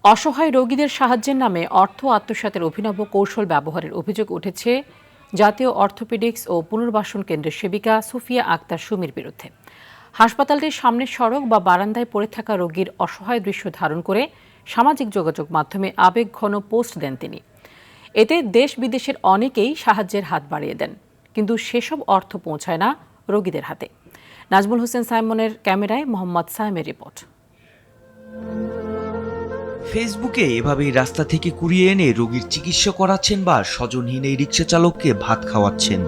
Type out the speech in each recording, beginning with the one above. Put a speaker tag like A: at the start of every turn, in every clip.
A: অসহায় রোগীদের সাহায্যের নামে অর্থ আত্মসাতের অভিনব কৌশল ব্যবহারের অভিযোগ উঠেছে জাতীয় অর্থোপেডিক্স ও পুনর্বাসন কেন্দ্রের সেবিকা সুফিয়া আক্তার সুমির বিরুদ্ধে। হাসপাতালটির সামনের সড়ক বা বারান্দায় পড়ে থাকা রোগীর অসহায় দৃশ্য ধারণ করে সামাজিক যোগাযোগ মাধ্যমে আবেগঘন পোস্ট দেন তিনি। এতে দেশ বিদেশের অনেকেই সাহায্যের হাত বাড়িয়ে দেন, কিন্তু সেসব অর্থ পৌঁছায় না রোগীদের হাতে। নাজমুল হোসেন সাইমনের ক্যামেরায় মোহাম্মদ সাইমের রিপোর্ট।
B: ফেসবুকে এভাবেই রাস্তা থেকে কুড়িয়ে এনে রোগীর চিকিৎসা করাচ্ছেন বা স্বজনহীন এই রিকশা চালককে ভাত খাওয়াচ্ছেন।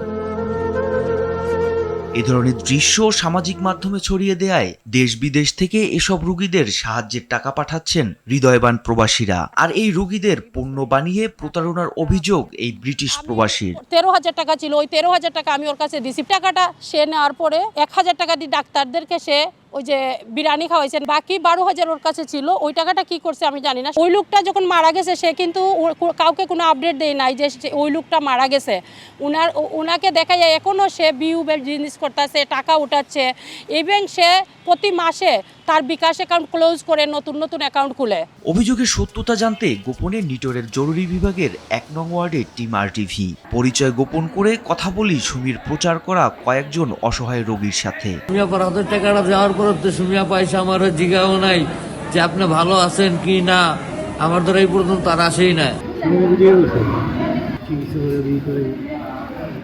B: এ ধরনের দৃশ্য সামাজিক মাধ্যমে ছড়িয়ে দেয় দেশ বিদেশ থেকে এসব রোগীদের সাহায্যের টাকা পাঠাচ্ছেন হৃদয়বান প্রবাসীরা। আর এই রোগীদের পণ্য বানিয়ে প্রতারণার অভিযোগ এই ব্রিটিশ প্রবাসীর।
C: 13,000 টাকা ছিল, ওই 13,000 টাকা আমি ওর কাছে দিছি। টাকাটা সে নেওয়ার পরে 1,000 টাকা দিয়ে ডাক্তারদেরকে সে ওই যে বিরিয়ানি খাওয়াইছেন, বাকি 12,000 ওর কাছে ছিল। ওই টাকাটা কি করছে আমি জানি না। ওই লোকটা যখন মারা গেছে সে কিন্তু কাউকে কোনো আপডেট দেয় নাই যে ওই লোকটা মারা গেছে। ওনাকে দেখা যায় এখনও সে বিউবের জিনিস করতেছে, টাকা উঠাচ্ছে। ইভেন সে প্রতি মাসে তার বিকাশ অ্যাকাউন্ট ক্লোজ করে নতুন নতুন অ্যাকাউন্ট খুলে।
B: অভিযোগের সত্যতা জানতে গোপনে নিটোরের জরুরি বিভাগের 1 নং ওয়ার্ডের টিম RTV পরিচয় গোপন করে কথা বলি সুমির প্রচার করা কয়েকজন অসহায় রোগীর সাথে।
D: টাকাটা দেওয়ার পর তো সুমিয়া পয়সা আমার জিগাও নাই যে আপনি ভালো আছেন কি না, আমার দ্বারা এই পর্যন্ত তার আসেই না।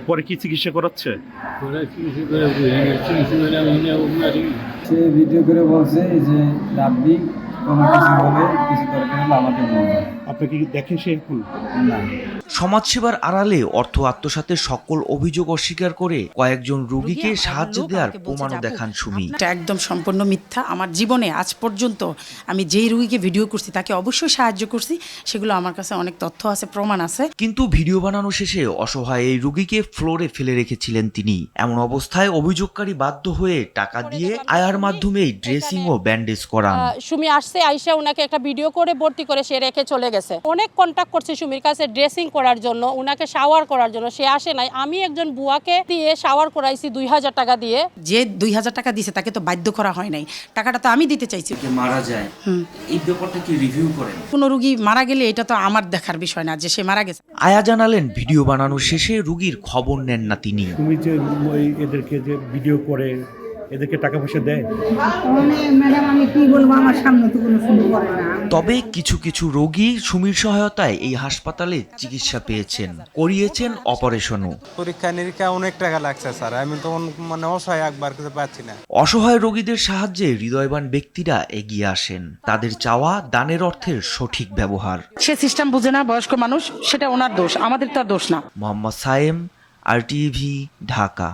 E: পরে কি চিকিৎসা করাচ্ছে?
F: সে ভিডিও করে বলছে যে রাব্বি কোনো কিছু হবে, কিছু দরকার হলে আমাকে বলবে।
E: আপনি কি দেখেন সে এখন?
F: না।
B: সমাজসেবার আড়ালে অর্থ আত্মসাতের সকল অভিযোগ অস্বীকার করে কয়েকজন রোগীকে সাহায্য দেওয়ার প্রমাণও দেখান সুমি।
G: এটা একদম সম্পূর্ণ মিথ্যা। আমার জীবনে আজ পর্যন্ত আমি যেই রোগীকে ভিডিও করছি তাকে অবশ্যই সাহায্য করছি, সেগুলো আমার কাছে অনেক তথ্য আছে, প্রমাণ আছে।
B: কিন্তু ভিডিও বানানো শেষে অসহায় এই রোগীকে ফ্লোরে ফেলে রেখেছিলেন তিনি। এমন অবস্থায় অভিযোগকারী বাধ্য হয়ে টাকা দিয়ে আয়ার মাধ্যমেই ড্রেসিং ও ব্যান্ডেজ করান।
C: সুমি আসছে, আইসা ওনাকে একটা ভিডিও করে ভর্তি করে সে রেখে চলে গেছে। অনেক কন্ট্যাক্ট করছে সুমির কাছে ড্রেসিং করার জন্য, ওনাকে শাওয়ার করার জন্য, সে আসে নাই। আমি একজন বুয়াকে দিয়ে শাওয়ার করাইছি 2,000 টাকা দিয়ে।
G: যে 2,000 টাকা দিয়েছে তাকে তো বাধ্য করা হয় নাই, টাকাটা তো আমি দিতে চাইছি।
B: মারা যায়, এই ব্যাপারটা কি রিভিউ করেন?
G: কোনো রোগী মারা গেলে এটা তো আমার দেখার বিষয় না যে সে মারা গেছে।
B: আয়া জানালেন ভিডিও বানানো শেষে রোগীর খবর নেন না তিনি।
E: তুমি যে এদেরকে যে ভিডিও করে এদেরকে টাকা পয়সা দেয়?
H: ম্যাডাম আমি কি বলবো, আমার সামনে তো কোনো শুরু করে না।
B: তবে কিছু কিছু রোগী সুমির সহায়তায় এই হাসপাতালে চিকিৎসা পেয়েছেন, করিয়েছেন অপারেশনও।
I: পরীক্ষা নিরীক্ষা অনেক টাকা লাগছে স্যার, আমি তো অসহায় একবার কিছু পাচ্ছি না।
B: অসহায় রোগীদের সাহায্যে হৃদয়বান ব্যক্তিরা এগিয়ে আসেন। তাদের চাওয়া দানের অর্থের সঠিক ব্যবহার।
G: সে সিস্টেম বুঝে না, বয়স্ক মানুষ, সেটা ওনার দোষ, আমাদের তো দোষ না।
B: মোহাম্মদ সাইম, RTV, ঢাকা।